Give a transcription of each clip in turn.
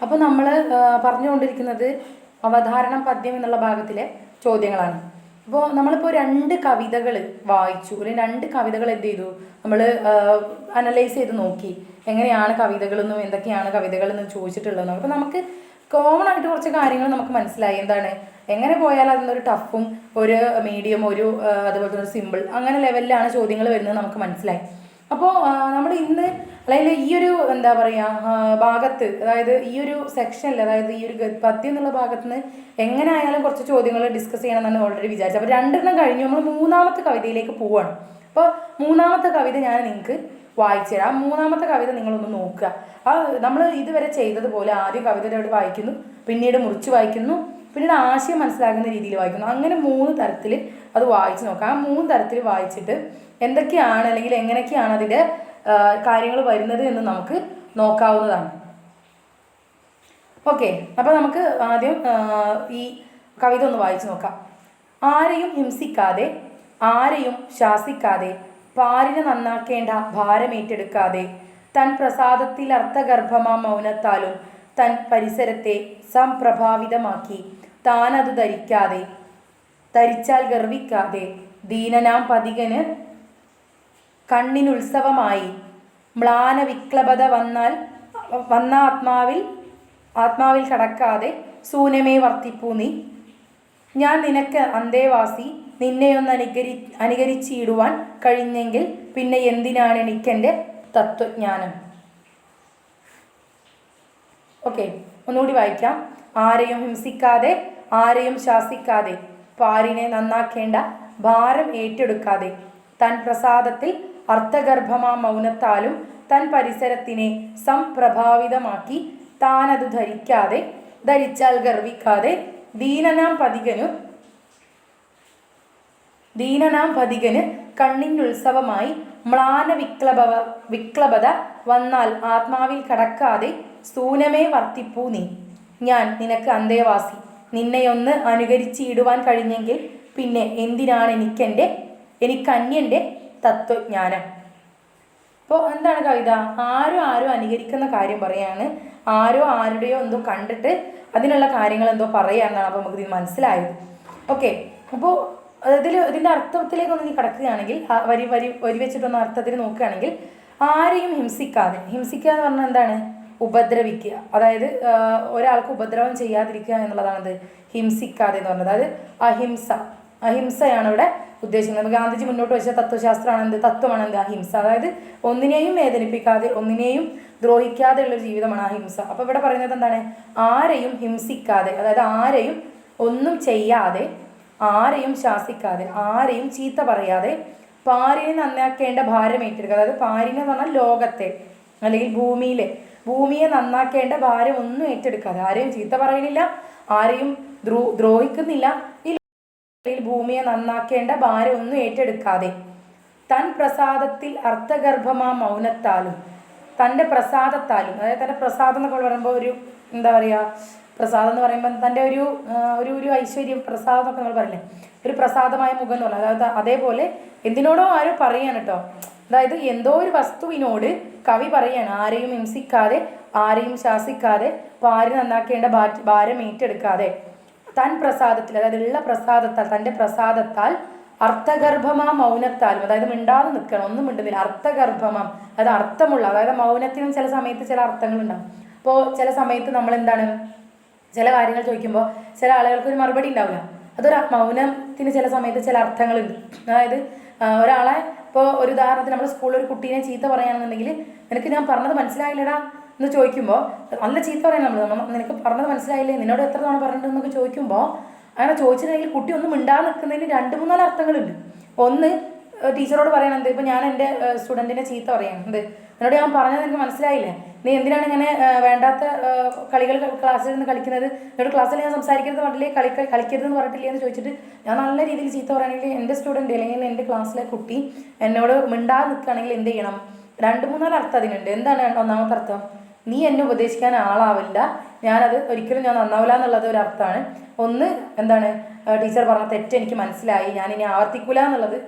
അപ്പോൾ നമ്മൾ പറഞ്ഞുകൊണ്ടിരിക്കുന്നത് അവധാരണം പദ്യം എന്നുള്ള ഭാഗത്തിലെ ചോദ്യങ്ങളാണ്. അപ്പോൾ നമ്മളിപ്പോൾ രണ്ട് കവിതകൾ വായിച്ചു, അല്ലെങ്കിൽ രണ്ട് കവിതകൾ എന്ത് ചെയ്തു, നമ്മൾ അനലൈസ് ചെയ്ത് നോക്കി എങ്ങനെയാണ് കവിതകളെന്നും എന്തൊക്കെയാണ് കവിതകളെന്നും ചോദിച്ചിട്ടുള്ളതെന്നും. അപ്പോൾ നമുക്ക് കോമൺ ആയിട്ട് കുറച്ച് കാര്യങ്ങൾ നമുക്ക് മനസ്സിലായി. എന്താണ്, എങ്ങനെ പോയാൽ അതിനൊരു ടഫും ഒരു മീഡിയം ഒരു അതുപോലെ തന്നെ ഒരു സിമ്പിൾ അങ്ങനെ ലെവലിലാണ് ചോദ്യങ്ങൾ വരുന്നത് നമുക്ക് മനസ്സിലായി. അപ്പോൾ നമ്മൾ ഇന്ന് അല്ലെങ്കിൽ ഈ ഒരു എന്താ പറയുക ഭാഗത്ത്, അതായത് ഈ ഒരു സെക്ഷനിൽ, അതായത് ഈ ഒരു പദ്യം എന്നുള്ള ഭാഗത്ത് നിന്ന് എങ്ങനെ ആയാലും കുറച്ച് ചോദ്യങ്ങൾ ഡിസ്കസ് ചെയ്യണമെന്നാണ് ഓൾറെഡി വിചാരിച്ചത്. അപ്പോൾ രണ്ടെണ്ണം കഴിഞ്ഞു, നമ്മൾ മൂന്നാമത്തെ കവിതയിലേക്ക് പോവാണ്. അപ്പോൾ മൂന്നാമത്തെ കവിത ഞാൻ നിങ്ങൾക്ക് വായിച്ചു തരാം. മൂന്നാമത്തെ കവിത നിങ്ങളൊന്ന് നോക്കുക. നമ്മൾ ഇതുവരെ ചെയ്തതുപോലെ ആദ്യം കവിതയോട് വായിക്കുന്നു, പിന്നീട് മുറിച്ച് വായിക്കുന്നു, പിന്നീട് ആശയം മനസ്സിലാക്കുന്ന രീതിയിൽ വായിക്കുന്നു. അങ്ങനെ 3 തരത്തിൽ അത് വായിച്ച് നോക്കാം. ആ 3 തരത്തിൽ വായിച്ചിട്ട് എന്തൊക്കെയാണ് അല്ലെങ്കിൽ എങ്ങനെയൊക്കെയാണ് അതിൻ്റെ കാര്യങ്ങൾ വരുന്നത് എന്ന് നമുക്ക് നോക്കാവുന്നതാണ്. ഓക്കെ, അപ്പോൾ നമുക്ക് ആദ്യം ഈ കവിത ഒന്ന് വായിച്ച് നോക്കാം. ആരെയും ഹിംസിക്കാതെ, ആരെയും ശാസിക്കാതെ, പാരിനെ നന്നാക്കേണ്ട ഭാരമേറ്റെടുക്കാതെ, തൻ പ്രസാദത്തിൽ അർത്ഥഗർഭമാം മൗനത്താലും തൻ പരിസരത്തെ സംപ്രഭാവിതമാക്കി താനത് ധരിക്കാതെ, ധരിച്ചാൽ ഗർവിക്കാതെ, ദീനനാം പതികന് കണ്ണിനുത്സവമായി മ്ലാന വിക്ലബത വന്ന ആത്മാവിൽ കടക്കാതെ ശൂന്യമേ വർത്തിപ്പൂ നീ. ഞാൻ നിനക്ക് അന്തേവാസി, നിന്നെയൊന്ന് അനുകരിച്ചിടുവാൻ കഴിഞ്ഞെങ്കിൽ പിന്നെ എന്തിനാണ് എനിക്കെൻ്റെ തത്വജ്ഞാനം. ഓക്കെ, ഒന്നുകൂടി വായിക്കാം. ആരെയും ഹിംസിക്കാതെ, ആരെയും ശാസിക്കാതെ, പാരിനെ നന്നാക്കേണ്ട ഭാരം ഏറ്റെടുക്കാതെ, തൻ പ്രസാദത്തിൽ അർത്ഥഗർഭമാം മൗനത്താലും തൻ പരിസരത്തിനെ സംപ്രഭാവിതമാക്കി താനത് ധരിക്കാതെ, ധരിച്ചാൽ ഗർവിക്കാതെ, ദീനനാം പതികന് കണ്ണിനുത്സവമായി മ്ലാന വിക്ലബത വന്നാൽ ആത്മാവിൽ കടക്കാതെ ശൂന്യമേ വർത്തിപ്പൂ നീ. ഞാൻ നിനക്ക് അന്തേവാസി, നിന്നെയൊന്ന് അനുകരിച്ചിടുവാൻ കഴിഞ്ഞെങ്കിൽ പിന്നെ എന്തിനാണ് എനിക്കന്യൻ്റെ തത്വജ്ഞാനം. അപ്പോൾ എന്താണ് കവിത? ആരും അനുകരിക്കുന്ന കാര്യം പറയാണ്, ആരുടെയോ എന്തോ കണ്ടിട്ട് അതിനുള്ള കാര്യങ്ങൾ എന്തോ പറയാന്നാണ്. അപ്പോൾ നമുക്ക് ഇത് മനസ്സിലായത്. ഓക്കെ, അപ്പോൾ ഇതിൻ്റെ അർത്ഥത്തിലേക്കൊന്ന് നീ കിടക്കുകയാണെങ്കിൽ, വരി വെച്ചിട്ടൊന്ന് അർത്ഥത്തിൽ നോക്കുകയാണെങ്കിൽ, ആരെയും ഹിംസിക്കാതെ, ഹിംസിക്കുക എന്ന് പറഞ്ഞാൽ എന്താണ്? ഉപദ്രവിക്കുക, അതായത് ഒരാൾക്ക് ഉപദ്രവം ചെയ്യാതിരിക്കുക എന്നുള്ളതാണത് ഹിംസിക്കാതെ എന്ന് പറഞ്ഞത്. അതായത് അഹിംസയാണ് ഇവിടെ ഉദ്ദേശിക്കുന്നത്. ഗാന്ധിജി മുന്നോട്ട് വെച്ച തത്വശാസ്ത്രമാണ് തത്വമാണ് അഹിംസ. അതായത് ഒന്നിനെയും വേദനിപ്പിക്കാതെ, ഒന്നിനെയും ദ്രോഹിക്കാതെ ഉള്ള ജീവിതമാണ് അഹിംസ. അപ്പോൾ ഇവിടെ പറയുന്നത് എന്താണ്? ആരെയും ഹിംസിക്കാതെ, അതായത് ആരെയും ഒന്നും ചെയ്യാതെ, ആരെയും ശാസിക്കാതെ, ആരെയും ചീത്ത പറയാതെ, പാരിനെ നന്നാക്കേണ്ട ഭാരം ഏറ്റെടുക്കുക. അതായത് പാരിനെ എന്ന് പറഞ്ഞാൽ ലോകത്തെ അല്ലെങ്കിൽ ഭൂമിയെ നന്നാക്കേണ്ട ഭാരം ഒന്നും ഏറ്റെടുക്കാതെ, ആരെയും ചീത്ത പറയുന്നില്ല, ആരെയും ദ്രോഹിക്കുന്നില്ല, ഭൂമിയെ നന്നാക്കേണ്ട ഭാരം ഒന്നും ഏറ്റെടുക്കാതെ, തൻ പ്രസാദത്തിൽ അർത്ഥഗർഭമാ മൗനത്താലും, തൻ്റെ പ്രസാദത്താലും, അതായത് തൻ്റെ പ്രസാദം എന്നൊക്കെ പറയുമ്പോൾ ഒരു എന്താ പറയുക, പ്രസാദം എന്ന് പറയുമ്പോൾ തൻ്റെ ഒരു ഐശ്വര്യം, പ്രസാദം എന്നൊക്കെ നമ്മൾ പറയില്ലേ, ഒരു പ്രസാദമായ മുഖം എന്ന് പറഞ്ഞാൽ, അതായത് അതേപോലെ എന്തിനോടോ ആരും പറയാണ് കേട്ടോ. അതായത് എന്തോ ഒരു വസ്തുവിനോട് കവി പറയാണ്, ആരെയും ഹിംസിക്കാതെ, ആരെയും ശാസിക്കാതെ, പാരി നന്നാക്കേണ്ട ഭാരം ഏറ്റെടുക്കാതെ, തൻ പ്രസാദത്തിൽ, അതായത് ഉള്ള പ്രസാദത്താൽ, തൻ്റെ പ്രസാദത്താൽ അർത്ഥഗർഭമാം മൗനത്താലും, അതായത് മിണ്ടാതെ നിൽക്കണം, ഒന്നും മിണ്ടുന്നില്ല, അർത്ഥഗർഭമാം, അതായത് അർത്ഥമുള്ള, അതായത് മൗനത്തിനും ചില സമയത്ത് ചില അർത്ഥങ്ങളുണ്ടാവും. അപ്പോൾ ചില സമയത്ത് നമ്മൾ എന്താണ്, ചില കാര്യങ്ങൾ ചോദിക്കുമ്പോൾ ചില ആളുകൾക്ക് ഒരു മറുപടി ഉണ്ടാവില്ല. അതൊരു മൗനത്തിന് ചില സമയത്ത് ചില അർത്ഥങ്ങളുണ്ട്. അതായത് ഒരാളെ, ഇപ്പോൾ ഒരു ഉദാഹരണത്തിന് നമ്മൾ സ്കൂളിൽ ഒരു കുട്ടീനെ ചീത്ത പറയുകയാണെന്നുണ്ടെങ്കിൽ, നിനക്ക് ഞാൻ പറഞ്ഞത് മനസ്സിലായില്ലടാ എന്ന് ചോദിക്കുമ്പോൾ, നല്ല ചീത്ത പറയാൻ നിനക്ക് പറഞ്ഞത് മനസ്സിലായില്ലേ, നിന്നോട് എത്ര തവണ പറഞ്ഞിട്ടുണ്ടെന്നൊക്കെ ചോദിക്കുമ്പോൾ, അങ്ങനെ ചോദിച്ചിട്ടുണ്ടെങ്കിൽ കുട്ടി ഒന്നും മിണ്ടാതെ നിൽക്കുന്നതിന് 2-3 അർത്ഥങ്ങളുണ്ട്. ഒന്ന്, ടീച്ചറോട് പറയണത്, ഇപ്പോൾ ഞാൻ എൻ്റെ സ്റ്റുഡൻറ്റിനെ ചീത്ത പറയണത്, എന്നോട് ഞാൻ പറഞ്ഞത് എനിക്ക് മനസ്സിലായില്ലേ, നീ എന്തിനാണ് ഇങ്ങനെ വേണ്ടാത്ത കളികൾ ക്ലാസ്സിൽ നിന്ന് കളിക്കുന്നത്, എന്നോട് ക്ലാസ്സിൽ ഞാൻ സംസാരിക്കരുത് പറഞ്ഞില്ലേ, കളിക്കരുതെന്ന് പറഞ്ഞിട്ടില്ലേ എന്ന് ചോദിച്ചിട്ട് ഞാൻ നല്ല രീതിയിൽ ചീത്ത പറയുകയാണെങ്കിൽ, എൻ്റെ സ്റ്റുഡൻറ്റ് അല്ലെങ്കിൽ എൻ്റെ ക്ലാസ്സിലെ കുട്ടി എന്നോട് മിണ്ടാതെ നിൽക്കുകയാണെങ്കിൽ എന്ത് ചെയ്യണം? 2-3 അർത്ഥം അതിനുണ്ട്. എന്താണ് ഒന്നാമത്തെ അർത്ഥം? നീ എന്നെ ഉപദേശിക്കാൻ ആളാവില്ല, ഞാനത് ഒരിക്കലും ഞാൻ നന്നാവില്ല എന്നുള്ളത് ഒരു അർത്ഥമാണ്. ഒന്ന്, എന്താണ്, ടീച്ചർ പറഞ്ഞ തെറ്റ് എനിക്ക് മനസ്സിലായി, ഞാനിനി ആവർത്തിക്കൂല എന്നുള്ളത്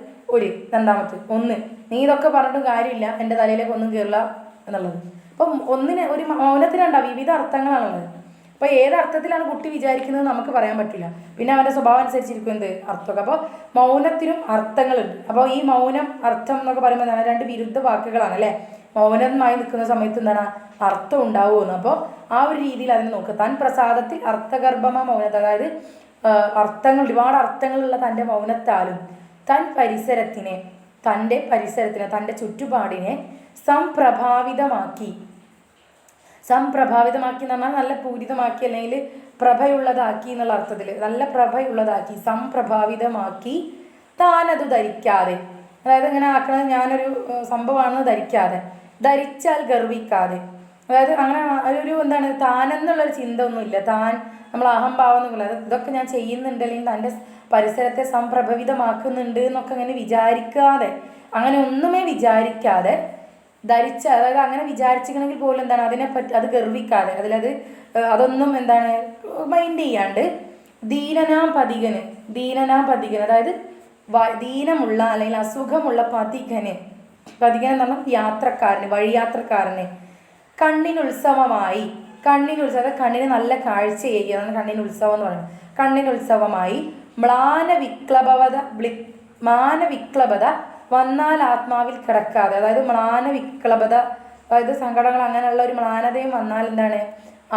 രണ്ടാമത്തെ. ഒന്ന്, നീ ഇതൊക്കെ പറഞ്ഞിട്ടും കാര്യമില്ല, എൻ്റെ തലയിലേക്ക് ഒന്നും കയറില്ല എന്നുള്ളത്. അപ്പം ഒരു മൗനത്തിനുണ്ടാവും വിവിധ അർത്ഥങ്ങളാണുള്ളത്. അപ്പോൾ ഏത് അർത്ഥത്തിലാണ് കുട്ടി വിചാരിക്കുന്നത് നമുക്ക് പറയാൻ പറ്റില്ല. പിന്നെ അവൻ്റെ സ്വഭാവം അനുസരിച്ചിരിക്കും എന്ത് അർത്ഥമൊക്കെ. അപ്പോൾ മൗനത്തിനും അർത്ഥങ്ങളുണ്ട്. അപ്പോൾ ഈ മൗനം അർത്ഥം എന്നൊക്കെ പറയുമ്പോൾ എന്താണ്, രണ്ട് വിരുദ്ധ വാക്കുകളാണ് അല്ലേ. മൗനമായി നിൽക്കുന്ന സമയത്ത് എന്താണ് അർത്ഥം ഉണ്ടാവുമെന്ന്. അപ്പോൾ ആ ഒരു രീതിയിൽ അതിനെ നോക്കുക. താൻ പ്രസാദത്തിൽ അർത്ഥഗർഭമായ മൗനത, അതായത് അർത്ഥങ്ങൾ, ഒരുപാട് അർത്ഥങ്ങളുള്ള തൻ്റെ മൗനത്താലും തൻ്റെ പരിസരത്തിനെ തൻ്റെ ചുറ്റുപാടിനെ സംപ്രഭാവിതമാക്കി എന്ന് പറഞ്ഞാൽ നല്ല പൂരിതമാക്കി, അല്ലെങ്കിൽ പ്രഭയുള്ളതാക്കി എന്നുള്ള അർത്ഥത്തിൽ, നല്ല പ്രഭയുള്ളതാക്കി, സംപ്രഭാവിതമാക്കി, താനത് ധരിക്കാതെ, അതായത് ഇങ്ങനെ ആക്കണത് ഞാനൊരു സംഭവമാണെന്ന് ധരിക്കാതെ, ധരിച്ചാൽ ഗർവിക്കാതെ, അതായത് അങ്ങനെ ഒരു എന്താണ് താനെന്നുള്ളൊരു ചിന്ത ഒന്നുമില്ല. താൻ നമ്മൾ അഹംഭാവം എന്നല്ല, ഇതൊക്കെ ഞാൻ ചെയ്യുന്നുണ്ട് അല്ലെങ്കിൽ തൻ്റെ പരിസരത്തെ സംപ്രഭവിതമാക്കുന്നുണ്ട് എന്നൊക്കെ അങ്ങനെ വിചാരിക്കാതെ, അങ്ങനെ ഒന്നുമേ വിചാരിക്കാതെ അതായത് അങ്ങനെ വിചാരിച്ചിരിക്കണമെങ്കിൽ പോലും എന്താണ് അതിനെപ്പറ്റി അത് ഗർവിക്കാതെ, അതൊന്നും എന്താണ് മൈൻഡ് ചെയ്യാണ്ട് ദീനനാം പതികന്, അതായത് ദീനമുള്ള അല്ലെങ്കിൽ അസുഖമുള്ള പതികന് എന്ന് പറഞ്ഞാൽ യാത്രക്കാരന്, വഴിയാത്രക്കാരന്, കണ്ണിനുത്സവമായി, കണ്ണിന് നല്ല കാഴ്ച ചെയ്യുക, അതാണ് കണ്ണിനുത്സവം എന്ന് പറയുന്നത്. കണ്ണിനുത്സവമായി മാനവിക്ലബത വന്നാൽ ആത്മാവിൽ കിടക്കാതെ, അതായത് മ്ലാനവിക്ലബത, അതായത് സങ്കടങ്ങൾ അങ്ങനെയുള്ള ഒരു മ്ലാനതയും വന്നാൽ എന്താണ്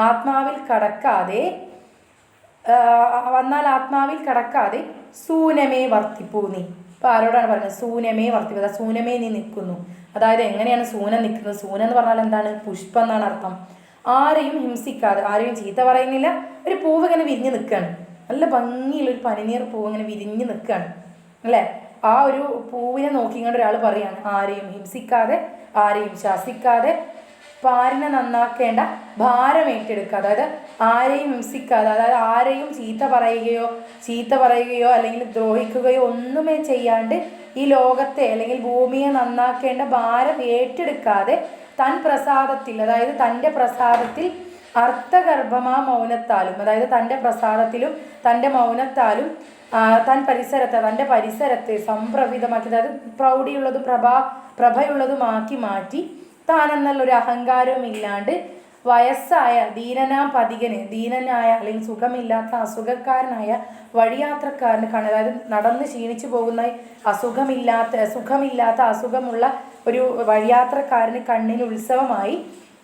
ആത്മാവിൽ കടക്കാതെ സൂനമേ വർത്തിപ്പൂ നീ. അപ്പോൾ ആരോടാണ് പറയുന്നത്? സൂനമേ വർത്തിപ്പൂ, സൂനമേ നീ നിൽക്കുന്നു. അതായത് എങ്ങനെയാണ് സൂനം നിൽക്കുന്നത്? സൂനം എന്ന് പറഞ്ഞാൽ എന്താണ്? പുഷ്പം എന്നാണ് അർത്ഥം. ആരെയും ഹിംസിക്കാതെ, ആരെയും ചീത്ത പറയുന്നില്ല. ഒരു പൂവ് ഇങ്ങനെ വിരിഞ്ഞ് നിൽക്കുകയാണ്, നല്ല ഭംഗിയുള്ളൊരു പനിനീർ പൂവ് ഇങ്ങനെ വിരിഞ്ഞ് നിൽക്കുകയാണ് അല്ലേ. ആ ഒരു പൂവിനെ നോക്കിക്കൊണ്ട് ഒരാൾ പറയാണ് ആരെയും ഹിംസിക്കാതെ, ആരെയും ശാസിക്കാതെ, പാരിനെ നന്നാക്കേണ്ട ഭാരം ഏറ്റെടുക്കുക. അതായത് ആരെയും ഹിംസിക്കാതെ, അതായത് ആരെയും ചീത്ത പറയുകയോ അല്ലെങ്കിൽ ദ്രോഹിക്കുകയോ ഒന്നുമേ ചെയ്യാണ്ട് ഈ ലോകത്തെ അല്ലെങ്കിൽ ഭൂമിയെ നന്നാക്കേണ്ട ഭാരം ഏറ്റെടുക്കാതെ തൻ പ്രസാദത്തിൽ, അതായത് തൻ്റെ പ്രസാദത്തിൽ അർത്ഥഗർഭമാ മൗനത്താലും, അതായത് തൻ്റെ പ്രസാദത്തിലും തൻ്റെ മൗനത്താലും തൻ്റെ പരിസരത്തെ സംപ്രവിതമാക്കി, അതായത് പ്രൗഢിയുള്ളതും പ്രഭയുള്ളതുമാക്കി മാറ്റി, താനെന്നുള്ളൊരു അഹങ്കാരവും ഇല്ലാണ്ട് വയസ്സായ ദീനനായ അല്ലെങ്കിൽ സുഖമില്ലാത്ത അസുഖക്കാരനായ വഴിയാത്രക്കാരന് അതായത് നടന്ന് ക്ഷീണിച്ചു പോകുന്ന അസുഖമുള്ള ഒരു വഴിയാത്രക്കാരന് കണ്ണിന് ഉത്സവമായി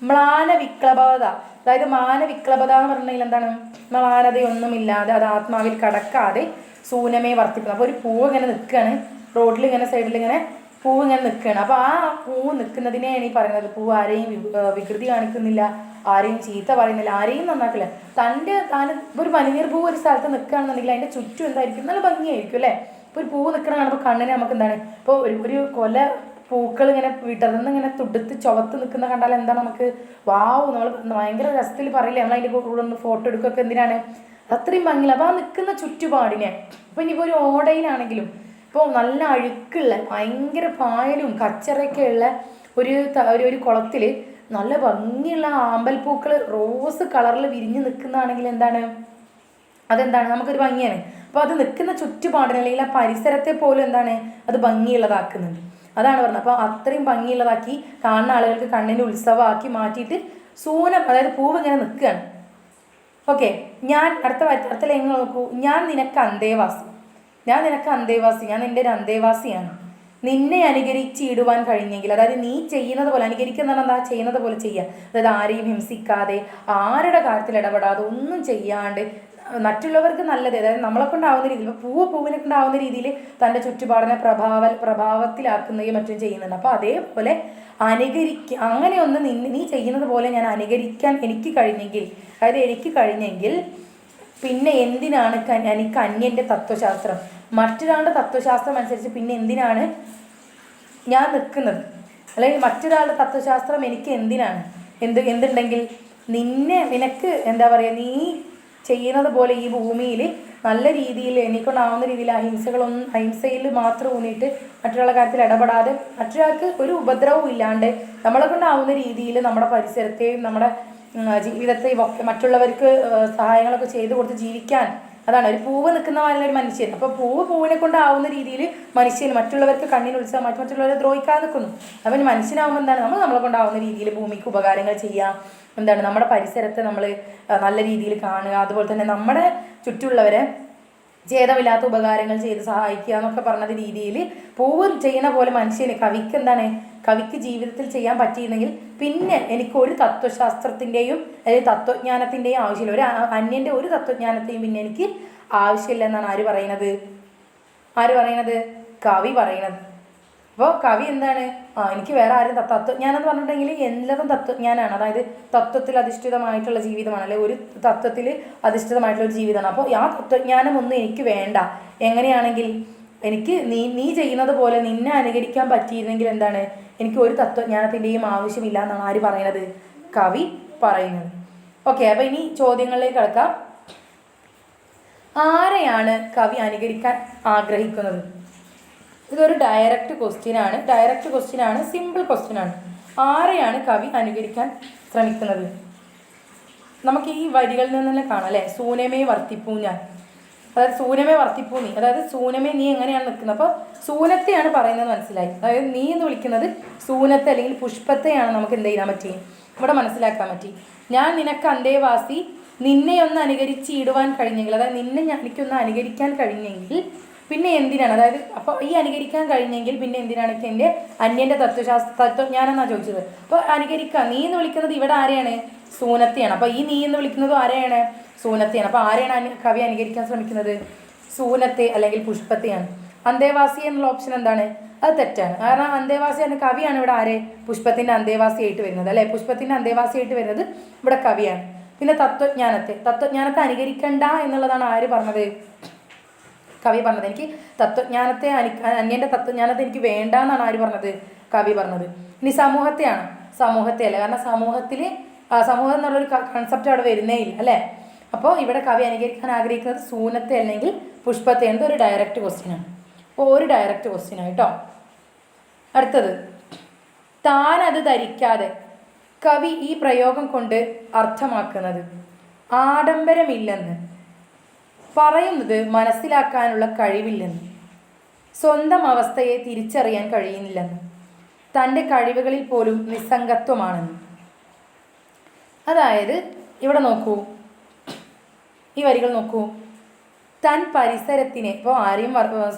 മ്ലാനവിക്ലബത, അതായത് മാനവിക്ലബത എന്ന് പറഞ്ഞെങ്കിൽ എന്താണ്? മ്ലാനതയൊന്നുമില്ലാതെ, അത് ആത്മാവിൽ കടക്കാതെ സൂനമേ വർത്തിക്കുന്നത്. അപ്പോൾ ഒരു പൂവ് ഇങ്ങനെ നിൽക്കുകയാണ് റോഡിൽ, ഇങ്ങനെ സൈഡിൽ ഇങ്ങനെ പൂവ് ഇങ്ങനെ നിൽക്കുകയാണ്. അപ്പോൾ ആ പൂവ് നിൽക്കുന്നതിനെയാണ് ഈ പറയുന്നത്. പൂവ് ആരെയും വികൃതി കാണിക്കുന്നില്ല, ആരെയും ചീത്ത പറയുന്നില്ല, ആരെയും നന്നാക്കില്ല. താൻ ഒരു പനിനീർ പൂവ് ഒരു സ്ഥലത്ത് നിൽക്കുകയാണെന്നുണ്ടെങ്കിൽ അതിൻ്റെ ചുറ്റും എന്തായിരിക്കും? നല്ല ഭംഗിയായിരിക്കും അല്ലേ. ഇപ്പോൾ ഒരു പൂവ് നിൽക്കണ കാണുമ്പോൾ കണ്ണിന് നമുക്ക് എന്താണ്, ഇപ്പോൾ ഒരു കൊല പൂക്കൾ ഇങ്ങനെ വിടർന്ന് ഇങ്ങനെ തുടുത്ത് ചുവത്ത് നിൽക്കുന്ന കണ്ടാൽ എന്താണ് നമുക്ക് വാവ്, നമ്മൾ ഭയങ്കര രസത്തിൽ പറയില്ലേ, നമ്മൾ അതിൻ്റെ കൂടെ ഒന്ന് ഫോട്ടോ എടുക്കുകയൊക്കെ എന്തിനാണ്? അത്രയും ഭംഗിയില്ല. അപ്പോൾ ആ നിൽക്കുന്ന ചുറ്റുപാടിനെ, ഇപ്പോൾ ഇനിയിപ്പോൾ ഒരു ഓടയിലാണെങ്കിലും ഇപ്പോൾ നല്ല അഴുക്കുള്ള ഭയങ്കര പായലും കച്ചറയൊക്കെ ഉള്ള ഒരു കുളത്തിൽ നല്ല ഭംഗിയുള്ള ആമ്പൽപ്പൂക്കൾ റോസ് കളറിൽ വിരിഞ്ഞ് നിൽക്കുന്നതാണെങ്കിൽ അതെന്താണ് നമുക്കൊരു ഭംഗിയാണ്. അപ്പോൾ അത് നിൽക്കുന്ന ചുറ്റുപാടിനെ അല്ലെങ്കിൽ ആ പരിസരത്തെ പോലും എന്താണ് അത് ഭംഗിയുള്ളതാക്കുന്നുണ്ട്. അതാണ് പറഞ്ഞത്. അപ്പോൾ അത്രയും ഭംഗിയുള്ളതാക്കി കാണുന്ന ആളുകൾക്ക് കണ്ണിന് ഉത്സവമാക്കി മാറ്റിയിട്ട് സൂനം, അതായത് പൂവ് ഇങ്ങനെ നിൽക്കുകയാണ്. ഓക്കെ, ഞാൻ അടുത്ത ലൈൻ നോക്കൂ. ഞാൻ നിനക്ക് അന്തേവാസി, ഞാൻ നിൻ്റെ ഒരു അന്തേവാസിയാണ്. നിന്നെ അനുകരിച്ചിടുവാൻ കഴിഞ്ഞെങ്കിൽ, അതായത് നീ ചെയ്യുന്നത് പോലെ, അനുകരിക്കുന്ന എന്താ ചെയ്യുന്നത് പോലെ ചെയ്യുക, അതായത് ആരെയും ഹിംസിക്കാതെ, ആരുടെ കാര്യത്തിൽ ഇടപെടാതെ, ഒന്നും ചെയ്യാണ്ട് മറ്റുള്ളവർക്ക് നല്ലത്, അതായത് നമ്മളെ കൊണ്ടാവുന്ന രീതിയിൽ, ഇപ്പോൾ പൂവിനെ കൊണ്ടാവുന്ന രീതിയിൽ തൻ്റെ ചുറ്റുപാടിനെ പ്രഭാവത്തിലാക്കുകയും മറ്റും ചെയ്യുന്നുണ്ട്. അപ്പോൾ അതേപോലെ അങ്ങനെയൊന്ന് നീ ചെയ്യുന്നത് പോലെ ഞാൻ അനുകരിക്കാൻ എനിക്ക് കഴിഞ്ഞെങ്കിൽ പിന്നെ എന്തിനാണ് എനിക്ക് അന്യൻ്റെ തത്വശാസ്ത്രം, മറ്റൊരാളുടെ തത്വശാസ്ത്രം അനുസരിച്ച് പിന്നെ എന്തിനാണ് ഞാൻ നിൽക്കുന്നത്, അല്ലെങ്കിൽ മറ്റൊരാളുടെ തത്വശാസ്ത്രം എനിക്ക് എന്തിനാണ്? എന്തുണ്ടെങ്കിൽ നിനക്ക് എന്താ പറയുക, നീ ചെയ്യുന്നത് പോലെ ഈ ഭൂമിയിൽ നല്ല രീതിയിൽ എനിക്കൊണ്ടാവുന്ന രീതിയിൽ അഹിംസയിൽ മാത്രം ഊന്നിയിട്ട് മറ്റൊരാളുടെ കാര്യത്തിൽ ഇടപെടാതെ, മറ്റൊരാൾക്ക് ഒരു ഉപദ്രവവും ഇല്ലാണ്ട് നമ്മളെ കൊണ്ടാവുന്ന രീതിയിൽ നമ്മുടെ പരിസരത്തെയും നമ്മുടെ ജീവിതത്തെയും ഒക്കെ മറ്റുള്ളവർക്ക് സഹായങ്ങളൊക്കെ ചെയ്തു കൊടുത്ത് ജീവിക്കാൻ അതാണ് ഒരു പൂവ് നിൽക്കുന്ന പോലെ ഒരു മനുഷ്യൻ. അപ്പോൾ പൂവിനെ കൊണ്ടാവുന്ന രീതിയിൽ മനുഷ്യൻ മറ്റുള്ളവർക്ക് കണ്ണിന് ഉത്സവം മറ്റുള്ളവരെ ദ്രോഹിക്കാതെ നിൽക്കുന്നു. അപ്പം മനുഷ്യനാവുമ്പോൾ എന്താണ് നമ്മളെ കൊണ്ടാവുന്ന രീതിയിൽ ഭൂമിക്ക് ഉപകാരങ്ങൾ ചെയ്യാം. എന്താണ് നമ്മുടെ പരിസരത്തെ നമ്മൾ നല്ല രീതിയിൽ കാണുക. അതുപോലെ തന്നെ നമ്മുടെ ചുറ്റുള്ളവരെ ഛേദമില്ലാത്ത ഉപകാരങ്ങൾ ചെയ്ത് സഹായിക്കുക എന്നൊക്കെ പറഞ്ഞ രീതിയിൽ പൂവ് ചെയ്യുന്ന പോലെ മനുഷ്യന് കവിക്ക് ജീവിതത്തിൽ ചെയ്യാൻ പറ്റിയിരുന്നെങ്കിൽ പിന്നെ എനിക്ക് ഒരു തത്വശാസ്ത്രത്തിൻ്റെയും അല്ലെങ്കിൽ തത്വജ്ഞാനത്തിൻ്റെയും ആവശ്യമില്ല. ഒരു അന്യൻ്റെ ഒരു തത്വജ്ഞാനത്തെയും പിന്നെ എനിക്ക് ആവശ്യമില്ല എന്നാണ് ആര് പറയണത്? കവി പറയണത്. അപ്പോൾ കവി എന്താണ് എനിക്ക് വേറെ ആരും തത്വജ്ഞാനം എന്ന് പറഞ്ഞിട്ടുണ്ടെങ്കിൽ എല്ലാതും തത്വജ്ഞാനമാണ്. അതായത് തത്വത്തിൽ അധിഷ്ഠിതമായിട്ടുള്ള ജീവിതമാണ്, അല്ലെ ഒരു തത്വത്തിൽ അധിഷ്ഠിതമായിട്ടുള്ള ഒരു ജീവിതമാണ്. അപ്പോൾ ആ തത്വജ്ഞാനം ഒന്നും എനിക്ക് വേണ്ട. എങ്ങനെയാണെങ്കിൽ എനിക്ക് നീ ചെയ്യുന്നത് പോലെ നിന്നെ അനുകരിക്കാൻ പറ്റിയിരുന്നെങ്കിൽ എന്താണ് എനിക്ക് ഒരു തത്വജ്ഞാനത്തിൻ്റെയും ആവശ്യമില്ല എന്നാണ് ആര് പറയണത്? കവി പറയുന്നത്. ഓക്കെ, അപ്പോൾ ഇനി ചോദ്യങ്ങളിലേക്ക് കിടക്കാം. ആരെയാണ് കവി അനുകരിക്കാൻ ആഗ്രഹിക്കുന്നത്? ഇതൊരു ഡയറക്റ്റ് ക്വസ്റ്റ്യൻ ആണ്, സിമ്പിൾ ക്വസ്റ്റ്യൻ ആണ്. ആരെയാണ് കവി അനുകരിക്കാൻ ശ്രമിക്കുന്നത്? നമുക്ക് ഈ വരികളിൽ നിന്ന് തന്നെ കാണാം അല്ലേ? സൂനമേ വർത്തിപ്പൂ ഞാൻ, അതായത് സൂനമേ വർത്തിപ്പൂ നീ, അതായത് സൂനമേ നീ എങ്ങനെയാണ് നിൽക്കുന്നത്? അപ്പോൾ സൂനത്തെയാണ് പറയുന്നത് മനസ്സിലായി. അതായത് നീ എന്ന് വിളിക്കുന്നത് സൂനത്തെ അല്ലെങ്കിൽ പുഷ്പത്തെയാണ് നമുക്ക് എന്ത് ചെയ്യാൻ പറ്റി? ഇവിടെ മനസ്സിലാക്കാൻ പറ്റി. ഞാൻ നിനക്ക് അന്തേവാസി, നിന്നെ ഒന്ന് അനുകരിച്ചിടുവാൻ കഴിഞ്ഞെങ്കിൽ, അതായത് എനിക്കൊന്ന് അനുകരിക്കാൻ കഴിഞ്ഞെങ്കിൽ പിന്നെ എന്തിനാണ്? അതായത് അപ്പോൾ ഈ അനുകരിക്കാൻ കഴിഞ്ഞെങ്കിൽ പിന്നെ എന്തിനാണ് എൻ്റെ അന്യൻ്റെ തത്വജ്ഞാനെന്നാണ് ചോദിച്ചത്. അപ്പോൾ അനുകരിക്കുക, നീ എന്ന് വിളിക്കുന്നത് ഇവിടെ ആരെയാണ്? സൂനത്തെയാണ്. അപ്പോൾ ഈ നീ എന്ന് വിളിക്കുന്നത് ആരെയാണ്? സൂനത്തെയാണ്. അപ്പോൾ ആരെയാണ് കവി അനുകരിക്കാൻ ശ്രമിക്കുന്നത്? സൂനത്തെ അല്ലെങ്കിൽ പുഷ്പത്തെയാണ്. അന്തേവാസി എന്നുള്ള ഓപ്ഷൻ എന്താണ്? അത് തെറ്റാണ്. കാരണം അന്തേവാസി എന്ന കവിയാണ് ഇവിടെ ആരെ? പുഷ്പത്തിൻ്റെ അന്തേവാസിയായിട്ട് വരുന്നത് അല്ലേ? പുഷ്പത്തിൻ്റെ അന്തേവാസിയായിട്ട് വരുന്നത് ഇവിടെ കവിയാണ്. പിന്നെ തത്വജ്ഞാനത്തെ അനുകരിക്കണ്ട എന്നുള്ളതാണ് ആര് പറഞ്ഞത്? കവി പറഞ്ഞത്. എനിക്ക് അന്യൻ്റെ തത്വജ്ഞാനത്തെ എനിക്ക് വേണ്ട എന്നാണ് ആര് പറഞ്ഞത്? കവി പറഞ്ഞത്. ഇനി സമൂഹത്തെയാണ്? സമൂഹത്തെ അല്ല, കാരണം സമൂഹം എന്നുള്ളൊരു കൺസെപ്റ്റ് അവിടെ വരുന്നേ ഇല്ല അല്ലേ? അപ്പോൾ ഇവിടെ കവി അനുകരിക്കാൻ ആഗ്രഹിക്കുന്നത് സൂനത്തെ അല്ലെങ്കിൽ പുഷ്പത്തെ. എന്തൊരു ഡയറക്റ്റ് ക്വസ്റ്റ്യനാണ്. അപ്പോൾ ഒരു ഡയറക്റ്റ് ക്വസ്റ്റ്യനാണ് കേട്ടോ. അടുത്തത്, താൻ അത് ധരിക്കാതെ കവി ഈ പ്രയോഗം കൊണ്ട് അർത്ഥമാക്കുന്നത് ആഡംബരമില്ലെന്ന്, പറയുന്നത് മനസ്സിലാക്കാനുള്ള കഴിവില്ലെന്ന്, സ്വന്തം അവസ്ഥയെ തിരിച്ചറിയാൻ കഴിയുന്നില്ലെന്ന്, തൻ്റെ കഴിവുകളിൽ പോലും നിസ്സംഗത്വമാണെന്ന്. അതായത് ഇവിടെ നോക്കൂ, ഈ വരികൾ നോക്കൂ. തൻ പരിസരത്തിനെ ഇപ്പോൾ ആരെയും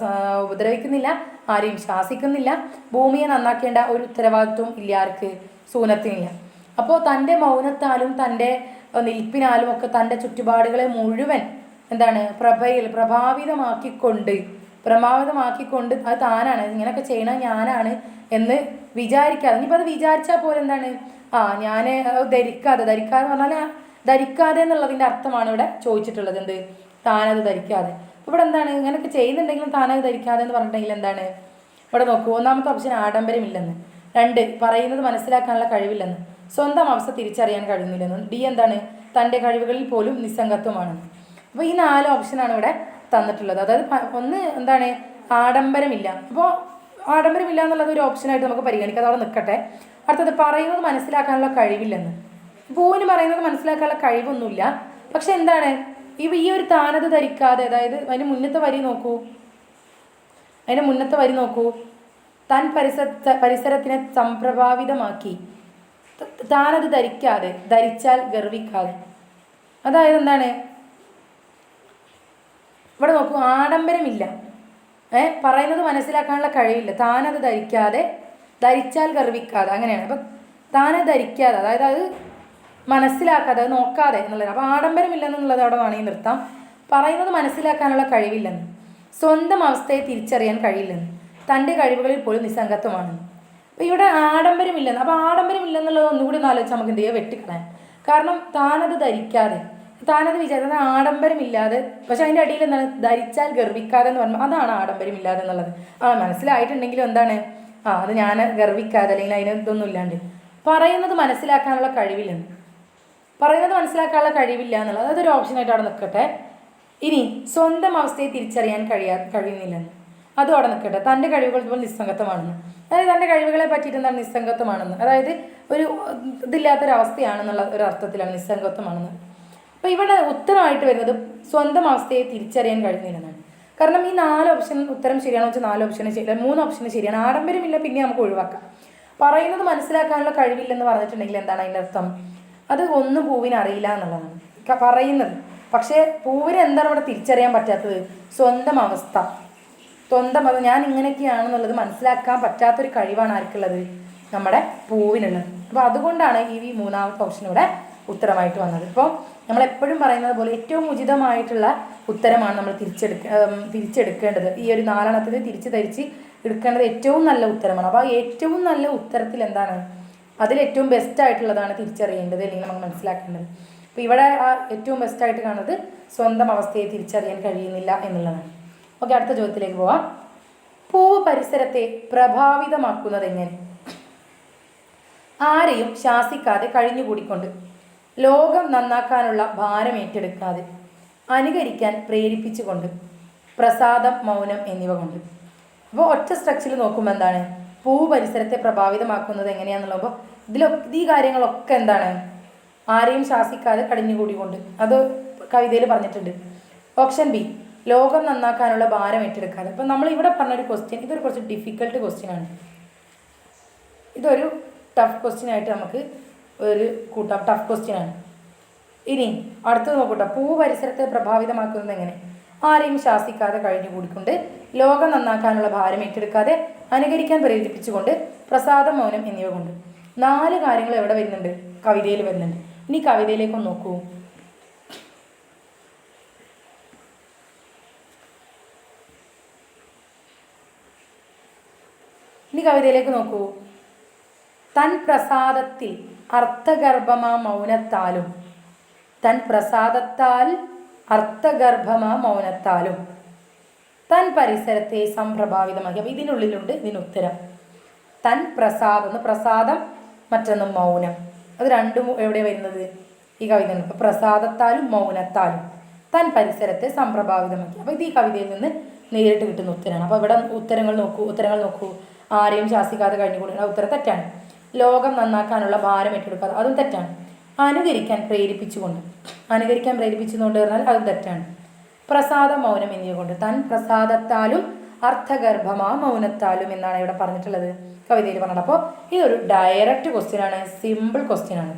ഉപദ്രവിക്കുന്നില്ല, ആരെയും ശാസിക്കുന്നില്ല, ഭൂമിയെ നന്നാക്കേണ്ട ഒരു ഉത്തരവാദിത്വം ഇല്ല ആർക്ക്? സൂനത്തിനില്ല. അപ്പോൾ തൻ്റെ മൗനത്താലും തൻ്റെ നിൽപ്പിനാലും ഒക്കെ തൻ്റെ ചുറ്റുപാടുകളെ മുഴുവൻ എന്താണ് പ്രഭാവിതമാക്കിക്കൊണ്ട് അത് താനാണ്, ഇങ്ങനെയൊക്കെ ചെയ്യണത് ഞാനാണ് എന്ന് വിചാരിക്കാതെ, ഇനിയിപ്പോൾ അത് വിചാരിച്ചാൽ പോലെ എന്താണ് ഞാൻ ധരിക്കാതെ പറഞ്ഞാൽ ധരിക്കാതെ എന്നുള്ളതിൻ്റെ അർത്ഥമാണ് ഇവിടെ ചോദിച്ചിട്ടുള്ളത്. എന്ത്? താനത് ധരിക്കാതെ. ഇവിടെ എന്താണ് ഇങ്ങനെയൊക്കെ ചെയ്യുന്നുണ്ടെങ്കിലും താനത് ധരിക്കാതെ എന്ന് പറഞ്ഞിട്ടുണ്ടെങ്കിൽ എന്താണ്? ഇവിടെ നോക്കൂ, ഒന്നാമത്തെ ഓപ്ഷൻ ആഡംബരമില്ലെന്ന്, 2 പറയുന്നത് മനസ്സിലാക്കാനുള്ള കഴിവില്ലെന്ന്, സ്വന്തം അവസ്ഥ തിരിച്ചറിയാൻ കഴിയുന്നില്ലെന്ന്, ഡി എന്താണ്? തൻ്റെ കഴിവുകളിൽ പോലും നിസ്സംഗത്വമാണെന്ന്. അപ്പോൾ ഈ 4 ഓപ്ഷനാണ് ഇവിടെ തന്നിട്ടുള്ളത്. അതായത് ഒന്ന് എന്താണ്? ആഡംബരമില്ല. അപ്പോൾ ആഡംബരമില്ല എന്നുള്ളത് ഒരു ഓപ്ഷനായിട്ട് നമുക്ക് പരിഗണിക്കാം, അതവിടെ നിൽക്കട്ടെ. അടുത്തത് പറയുന്നത് മനസ്സിലാക്കാനുള്ള കഴിവില്ലെന്ന്. പൂവിന് പറയുന്നത് മനസ്സിലാക്കാനുള്ള കഴിവൊന്നുമില്ല. പക്ഷെ എന്താണ് ഈ ഒരു താനത് ധരിക്കാതെ, അതായത് അതിൻ്റെ മുന്നത്തെ വരി നോക്കൂ, താൻ പരിസരത്തിനെ സംപ്രഭാവിതമാക്കി, താനത് ധരിക്കാതെ, ധരിച്ചാൽ ഗർവിക്കാതെ. അതായത് എന്താണ് ഇവിടെ നോക്കൂ, ആഡംബരമില്ല, പറയുന്നത് മനസ്സിലാക്കാനുള്ള കഴിവില്ല, താനത് ധരിക്കാതെ, ധരിച്ചാൽ ഗർവിക്കാതെ, അങ്ങനെയാണ്. അപ്പം താനത് ധരിക്കാതെ, അതായത് അത് മനസ്സിലാക്കാതെ, അത് നോക്കാതെ എന്നുള്ളത്. അപ്പോൾ ആഡംബരമില്ലെന്നുള്ളത് അവിടെ വേണമെങ്കിൽ നിർത്താം. പറയുന്നത് മനസ്സിലാക്കാനുള്ള കഴിവില്ലെന്ന്, സ്വന്തം അവസ്ഥയെ തിരിച്ചറിയാൻ കഴിയില്ലെന്ന്, തൻ്റെ കഴിവുകളിൽ പോലും നിസ്സംഗത്വമാണെന്ന്. അപ്പോൾ ഇവിടെ ആഡംബരമില്ലെന്ന്. അപ്പോൾ ആഡംബരമില്ലെന്നുള്ളത് ഒന്നുകൂടി ഒന്ന് ആലോചിച്ച് നമുക്ക് എന്ത് ചെയ്യുക? വെട്ടിക്കളയാം. കാരണം താനത് ധരിക്കാതെ, താനത് വിചാരിക്കുന്നത് ആഡംബരമില്ലാതെ, പക്ഷെ അതിൻ്റെ അടിയിൽ എന്താണ്? ധരിച്ചാൽ ഗർവിക്കാതെ എന്ന് പറയുമ്പോൾ അതാണ് ആഡംബരമില്ലാതെ എന്നുള്ളത്. മനസ്സിലായിട്ടുണ്ടെങ്കിലും എന്താണ് അത് ഞാൻ ഗർവിക്കാതെ അല്ലെങ്കിൽ അതിന് ഇതൊന്നും ഇല്ലാണ്ട്. പറയുന്നത് മനസ്സിലാക്കാനുള്ള കഴിവില്ലെന്ന്, പറയുന്നത് മനസ്സിലാക്കാനുള്ള കഴിവില്ല എന്നുള്ളത് അതൊരു ഓപ്ഷനായിട്ട് അവിടെ നിൽക്കട്ടെ. ഇനി സ്വന്തം അവസ്ഥയെ തിരിച്ചറിയാൻ കഴിയുന്നില്ലെന്ന്, അതും അവിടെ നിൽക്കട്ടെ. തൻ്റെ കഴിവുകൾ ഇപ്പോൾ നിസ്സംഗത്വമാണെന്ന്, അതായത് തൻ്റെ കഴിവുകളെ പറ്റിയിട്ട് എന്താണ്? നിസ്സംഗത്വമാണെന്ന്, അതായത് ഒരു ഇതില്ലാത്തൊരവസ്ഥയാണെന്നുള്ള ഒരു അർത്ഥത്തിലാണ് നിസ്സംഗത്വമാണെന്ന്. അപ്പോൾ ഇവിടെ ഉത്തരമായിട്ട് വരുന്നത് സ്വന്തം അവസ്ഥയെ തിരിച്ചറിയാൻ കഴിയുന്നില്ലെന്നാണ്. കാരണം ഈ 4 ഓപ്ഷൻ ഉത്തരം ശരിയാണോ വെച്ചാൽ 4 ഓപ്ഷന് ശരിയല്ല, 3 ഓപ്ഷന് ശരിയാണ്. ആഡംബരമില്ല, പിന്നെ നമുക്ക് ഒഴിവാക്കാം. പറയുന്നത് മനസ്സിലാക്കാനുള്ള കഴിവില്ലെന്ന് പറഞ്ഞിട്ടുണ്ടെങ്കിൽ എന്താണ് അതിൻ്റെ അർത്ഥം? അത് ഒന്നും പൂവിന് അറിയില്ല എന്നുള്ളതാണ് പറയുന്നത്. പക്ഷേ പൂവിന് എന്താണ് ഇവിടെ തിരിച്ചറിയാൻ പറ്റാത്തത്? സ്വന്തം അവസ്ഥ, സ്വന്തം അത് ഞാൻ ഇങ്ങനെയൊക്കെയാണെന്നുള്ളത് മനസ്സിലാക്കാൻ പറ്റാത്തൊരു കഴിവാണ് ആർക്കുള്ളത്? നമ്മുടെ പൂവിനുള്ളത്. അപ്പോൾ അതുകൊണ്ടാണ് ഈ 3ാമത്തെ ഓപ്ഷൻ ഇവിടെ ഉത്തരമായിട്ട് വന്നത്. ഇപ്പോൾ നമ്മളെപ്പോഴും പറയുന്നത് പോലെ ഏറ്റവും ഉചിതമായിട്ടുള്ള ഉത്തരമാണ് നമ്മൾ തിരിച്ചെടുക്കേണ്ടത്. ഈ ഒരു 4എണ്ണത്തിന് തിരിച്ച് എടുക്കേണ്ടത് ഏറ്റവും നല്ല ഉത്തരമാണ്. അപ്പോൾ ഏറ്റവും നല്ല ഉത്തരത്തിൽ എന്താണ്, അതിലേറ്റവും ബെസ്റ്റ് ആയിട്ടുള്ളതാണ് തിരിച്ചറിയേണ്ടത്, അല്ലെങ്കിൽ നമുക്ക് മനസ്സിലാക്കേണ്ടത്. അപ്പോൾ ഇവിടെ ആ ഏറ്റവും ബെസ്റ്റായിട്ട് കാണുന്നത് സ്വന്തം അവസ്ഥയെ തിരിച്ചറിയാൻ കഴിയുന്നില്ല എന്നുള്ളതാണ്. ഓക്കെ, അടുത്ത ചോദ്യത്തിലേക്ക് പോവാം. പൂവ് പരിസരത്തെ പ്രഭാവിതമാക്കുന്നത് എങ്ങനെ? ആരെയും ശാസിക്കാതെ കഴിഞ്ഞുകൂടിക്കൊണ്ട്, ലോകം നന്നാക്കാനുള്ള ഭാരം ഏറ്റെടുക്കാതെ, അനുകരിക്കാൻ പ്രേരിപ്പിച്ചുകൊണ്ട്, പ്രസാദം, മൗനം എന്നിവ കൊണ്ട്. അപ്പോൾ ഒറ്റ സ്ട്രക്ചറിൽ നോക്കുമ്പോൾ എന്താണ് പൂവ് പരിസരത്തെ പ്രഭാവിതമാക്കുന്നത് എങ്ങനെയാണെന്നുള്ളപ്പോൾ ഈ കാര്യങ്ങളൊക്കെ എന്താണ്? ആരെയും ശാസിക്കാതെ കഴിഞ്ഞുകൂടിക്കൊണ്ട്, അത് കവിതയിൽ പറഞ്ഞിട്ടുണ്ട്. ഓപ്ഷൻ ബി, ലോകം നന്നാക്കാനുള്ള ഭാരം ഏറ്റെടുക്കാതെ. അപ്പം നമ്മൾ ഇവിടെ പറഞ്ഞൊരു ക്വസ്റ്റ്യൻ, ഇതൊരു കുറച്ച് ഡിഫിക്കൽട്ട് ക്വസ്റ്റ്യൻ ആണ്. ഇതൊരു ടഫ് ക്വസ്റ്റ്യൻ ആയിട്ട് നമുക്ക് ഒരു കൂട്ടാം, ടഫ് ക്വസ്റ്റ്യൻ ആണ്. ഇനി അടുത്തത് നോക്കൂട്ടോ. പൂവ് പരിസരത്തെ പ്രഭാവിതമാക്കുന്നത് എങ്ങനെ? ആരെയും ശാസിക്കാതെ കഴിഞ്ഞുകൂടിക്കൊണ്ട്, ലോകം നന്നാക്കാനുള്ള ഭാരം ഏറ്റെടുക്കാതെ, അനുകരിക്കാൻ പ്രേരിപ്പിച്ചുകൊണ്ട്, പ്രസാദം, മൗനം എന്നിവ കൊണ്ട്. 4 കാര്യങ്ങൾ എവിടെ വരുന്നുണ്ട്? കവിതയിൽ വരുന്നുണ്ട്. ഇനി കവിതയിലേക്കൊന്ന് നോക്കൂ. കവിതയിലേക്ക് നോക്കൂ. തൻ പ്രസാദത്തിൽ അർത്ഥഗർഭമാ മൗനത്താലും, തൻ പ്രസാദത്താൽ അർത്ഥഗർഭമാ മൗനത്താലും, തൻ പരിസരത്തെ സംപ്രഭാവിതമാക്കി. അപ്പോൾ ഇതിനുള്ളിലുണ്ട് ഇതിനുത്തരം. തൻ പ്രസാദം, ഒന്ന് പ്രസാദം, മറ്റൊന്ന് മൗനം. അത് രണ്ടും എവിടെ വരുന്നത്? ഈ കവിത. ഇപ്പോൾ പ്രസാദത്താലും മൗനത്താലും തൻ പരിസരത്തെ സംപ്രഭാവിതമാക്കി. അപ്പോൾ ഇത് ഈ കവിതയിൽ നിന്ന് നേരിട്ട് കിട്ടുന്ന ഉത്തരമാണ്. അപ്പോൾ ഇവിടെ ഉത്തരങ്ങൾ നോക്കൂ. ആരെയും ശാസിക്കാതെ കഴിഞ്ഞുകൂടുക, ഉത്തരം തെറ്റാണ്. ലോകം നന്നാക്കാനുള്ള ഭാരം ഏറ്റെടുക്കാതെ, അതും തെറ്റാണ്. അനുകരിക്കാൻ പ്രേരിപ്പിച്ചുകൊണ്ട് പറഞ്ഞാൽ അതും തെറ്റാണ്. പ്രസാദ, മൗനം എന്നിവ കൊണ്ട്. തൻ പ്രസാദത്താലും അർത്ഥഗർഭമാ മൗനത്താലും എന്നാണ് ഇവിടെ പറഞ്ഞിട്ടുള്ളത്, കവിതയിൽ പറഞ്ഞത്. അപ്പോൾ ഇതൊരു ഡയറക്റ്റ് ക്വസ്റ്റ്യൻ ആണ്, സിമ്പിൾ ക്വസ്റ്റ്യൻ ആണ്.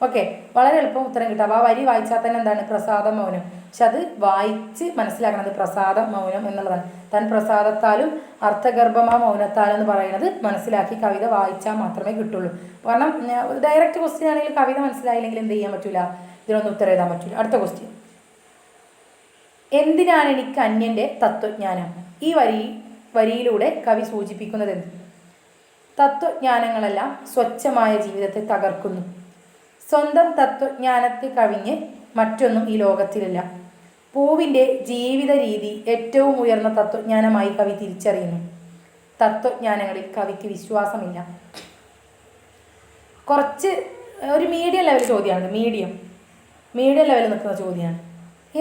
ഓക്കെ, വളരെ എളുപ്പം ഉത്തരം കിട്ടും. അപ്പോൾ ആ വരി വായിച്ചാൽ തന്നെ എന്താണ്? പ്രസാദം, മൗനം. പക്ഷെ അത് വായിച്ച് മനസ്സിലാക്കണത് പ്രസാദം, മൗനം എന്നുള്ളതാണ്. തൻ പ്രസാദത്താലും അർത്ഥഗർഭമാ മൗനത്താലും എന്ന് പറയുന്നത് മനസ്സിലാക്കി കവിത വായിച്ചാൽ മാത്രമേ കിട്ടുള്ളൂ. കാരണം ഡയറക്റ്റ് ക്വസ്റ്റ്യൻ ആണെങ്കിൽ കവിത മനസ്സിലായില്ലെങ്കിൽ എന്ത് ചെയ്യാൻ പറ്റില്ല? ഇതിനൊന്നും ഉത്തരം എഴുതാൻ പറ്റില്ല. അടുത്ത ക്വസ്റ്റ്യൻ. എന്തിനാണ് എനിക്ക് അന്യൻ്റെ തത്വജ്ഞാനം? ഈ വരിയിലൂടെ കവി സൂചിപ്പിക്കുന്നത് എന്ത്? തത്വജ്ഞാനങ്ങളെല്ലാം സ്വച്ഛമായ ജീവിതത്തെ തകർക്കുന്നു. സ്വന്തം തത്വജ്ഞാനത്തെ കവിഞ്ഞ് മറ്റൊന്നും ഈ ലോകത്തിലില്ല. പൂവിൻ്റെ ജീവിത രീതി ഏറ്റവും ഉയർന്ന തത്വജ്ഞാനമായി കവി തിരിച്ചറിയുന്നു. തത്വജ്ഞാനങ്ങളിൽ കവിക്ക് വിശ്വാസമില്ല. കുറച്ച് ഒരു മീഡിയം ലെവൽ ചോദ്യമാണ്. മീഡിയം ലെവലിൽ നിൽക്കുന്ന ചോദ്യമാണ്.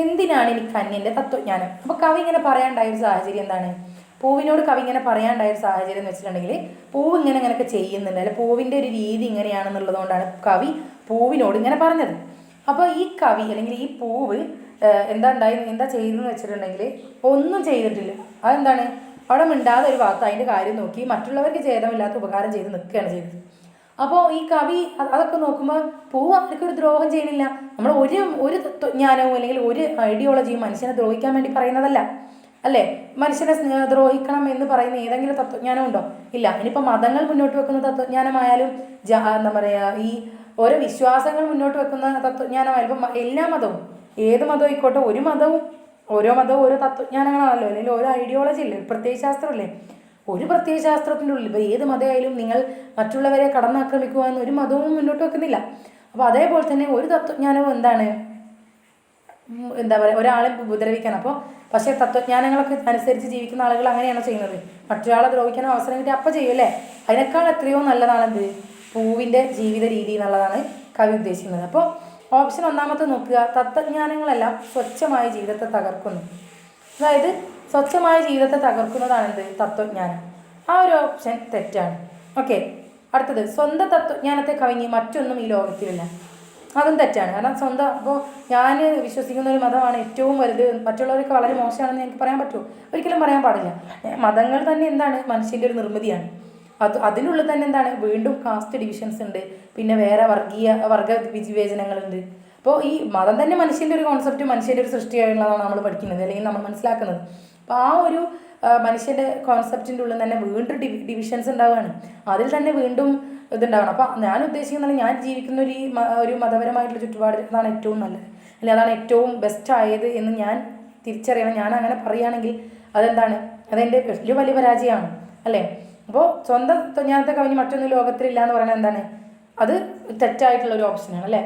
എന്തിനാണ് എനിക്ക് അന്യൻ്റെ തത്വജ്ഞാനം? അപ്പോൾ കവി ഇങ്ങനെ പറയാണ്ടായ ഒരു സാഹചര്യം എന്താണ്? പൂവിനോട് കവി ഇങ്ങനെ പറയാണ്ടായ ഒരു സാഹചര്യം എന്ന് വെച്ചിട്ടുണ്ടെങ്കിൽ, പൂവ് ഇങ്ങനെയൊക്കെ ചെയ്യുന്നുണ്ട്, അല്ലെ പൂവിൻ്റെ ഒരു രീതി ഇങ്ങനെയാണെന്നുള്ളത് കൊണ്ടാണ് കവി പൂവിനോട് ഇങ്ങനെ പറഞ്ഞത്. അപ്പോൾ ഈ കവി അല്ലെങ്കിൽ ഈ പൂവ് എന്താ ചെയ്തതെന്ന് വെച്ചിട്ടുണ്ടെങ്കിൽ ഒന്നും ചെയ്തിട്ടില്ല. അതെന്താണ്? അവിടെ മിണ്ടാതെ ഒരു ഭാഗത്ത് അതിൻ്റെ കാര്യം നോക്കി മറ്റുള്ളവർക്ക് ഛേദമില്ലാത്ത ഉപകാരം ചെയ്ത് നിൽക്കുകയാണ് ചെയ്തത്. അപ്പോൾ ഈ കവി അതൊക്കെ നോക്കുമ്പോൾ പൂവ് ആർക്കൊരു ദ്രോഹം ചെയ്യുന്നില്ല. നമ്മൾ ഒരു തത്വജ്ഞാനവും അല്ലെങ്കിൽ ഒരു ഐഡിയോളജിയും മനുഷ്യനെ ദ്രോഹിക്കാൻ വേണ്ടി പറയുന്നതല്ല, അല്ലേ? മനുഷ്യനെ ദ്രോഹിക്കണം എന്ന് പറയുന്ന ഏതെങ്കിലും തത്വജ്ഞാനം ഉണ്ടോ? ഇല്ല. ഇനിയിപ്പോൾ മതങ്ങൾ മുന്നോട്ട് വെക്കുന്ന തത്വജ്ഞാനമായാലും എന്താ പറയുക, ഈ ഓരോ വിശ്വാസങ്ങൾ മുന്നോട്ട് വെക്കുന്ന തത്വജ്ഞാനമായാലും, ഇപ്പം എല്ലാ മതവും, ഏത് മതവും ആയിക്കോട്ടെ, ഓരോ മതവും ഓരോ തത്വജ്ഞാനങ്ങളാണല്ലോ, അല്ലെങ്കിൽ ഓരോ ഐഡിയോളജി ഇല്ലേ, പ്രത്യയശാസ്ത്രമല്ലേ. ഒരു പ്രത്യയശാസ്ത്രത്തിൻ്റെ ഉള്ളിൽ ഇപ്പോൾ ഏത് മതമായാലും നിങ്ങൾ മറ്റുള്ളവരെ കടന്നാക്രമിക്കുക എന്ന് ഒരു മതവും മുന്നോട്ട് വെക്കുന്നില്ല. അപ്പോൾ അതേപോലെ തന്നെ ഒരു തത്വജ്ഞാനവും എന്താ പറയുക, ഒരാളെ ഉപദ്രവിക്കാൻ. അപ്പോൾ പക്ഷേ തത്വജ്ഞാനങ്ങളൊക്കെ അനുസരിച്ച് ജീവിക്കുന്ന ആളുകൾ അങ്ങനെയാണോ ചെയ്യുന്നത്? മറ്റൊരാളെ ദ്രോഹിക്കാനോ അവസരം കിട്ടി അപ്പം ചെയ്യും, അല്ലേ? അതിനേക്കാൾ എത്രയോ നല്ലതാണെന്ത്? പൂവിൻ്റെ ജീവിത രീതി എന്നുള്ളതാണ് കവി ഉദ്ദേശിക്കുന്നത്. അപ്പോൾ ഓപ്ഷൻ 1 നോക്കുക. തത്വജ്ഞാനങ്ങളെല്ലാം സ്വച്ഛമായ ജീവിതത്തെ തകർക്കുന്നു. അതായത് സ്വച്ഛമായ ജീവിതത്തെ തകർക്കുന്നതാണെന്ത്? തത്വജ്ഞാനം. ആ ഒരു ഓപ്ഷൻ തെറ്റാണ്. ഓക്കെ, അടുത്തത്. സ്വന്തം തത്വജ്ഞാനത്തെ കവിഞ്ഞ് മറ്റൊന്നും ഈ ലോകത്തിലില്ല. അതും തെറ്റാണ്. കാരണം സ്വന്തം ഇപ്പോൾ ഞാൻ വിശ്വസിക്കുന്ന ഒരു മതമാണ് ഏറ്റവും വലുത്, മറ്റുള്ളവരൊക്കെ വളരെ മോശമാണെന്ന് എനിക്ക് പറയാൻ പറ്റുമോ? ഒരിക്കലും പറയാൻ പാടില്ല. മതങ്ങൾ തന്നെ എന്താണ്? മനുഷ്യൻ്റെ ഒരു നിർമ്മിതിയാണ്. അതിനുള്ളിൽ തന്നെ എന്താണ്? വീണ്ടും കാസ്റ്റ് ഡിവിഷൻസ് ഉണ്ട്, പിന്നെ വേറെ വർഗ വിവേചനങ്ങളുണ്ട്. അപ്പോൾ ഈ മതം തന്നെ മനുഷ്യൻ്റെ ഒരു കോൺസെപ്റ്റ്, മനുഷ്യൻ്റെ ഒരു സൃഷ്ടിയായുള്ളതാണ് നമ്മൾ പഠിക്കുന്നത് അല്ലെങ്കിൽ നമ്മൾ മനസ്സിലാക്കുന്നത്. അപ്പോൾ ആ ഒരു മനുഷ്യൻ്റെ കോൺസെപ്റ്റിൻ്റെ ഉള്ളിൽ തന്നെ വീണ്ടും ഡിവിഷൻസ് ഉണ്ടാവുകയാണ്. അതിൽ തന്നെ വീണ്ടും ഇതുണ്ടാവണം. അപ്പോൾ ഞാൻ ഉദ്ദേശിക്കുന്നത്, ഞാൻ ജീവിക്കുന്ന ഒരു മതപരമായിട്ടുള്ള ചുറ്റുപാട് അതാണ് ഏറ്റവും നല്ലത്, അല്ലെങ്കിൽ അതാണ് ഏറ്റവും ബെസ്റ്റ് ആയത് എന്ന് ഞാൻ തിരിച്ചറിയണം. ഞാൻ അങ്ങനെ പറയുകയാണെങ്കിൽ അതെന്താണ്? അതെൻ്റെ വലിയ പരാജയമാണ് അല്ലേ? അപ്പോൾ സ്വന്തം ജ്ഞാനത്തെ കവിഞ്ഞ് മറ്റൊന്നും ലോകത്തിലില്ല എന്ന് പറയുന്നത് എന്താണ്? തെറ്റായിട്ടുള്ളൊരു ഓപ്ഷനാണ് അല്ലേ?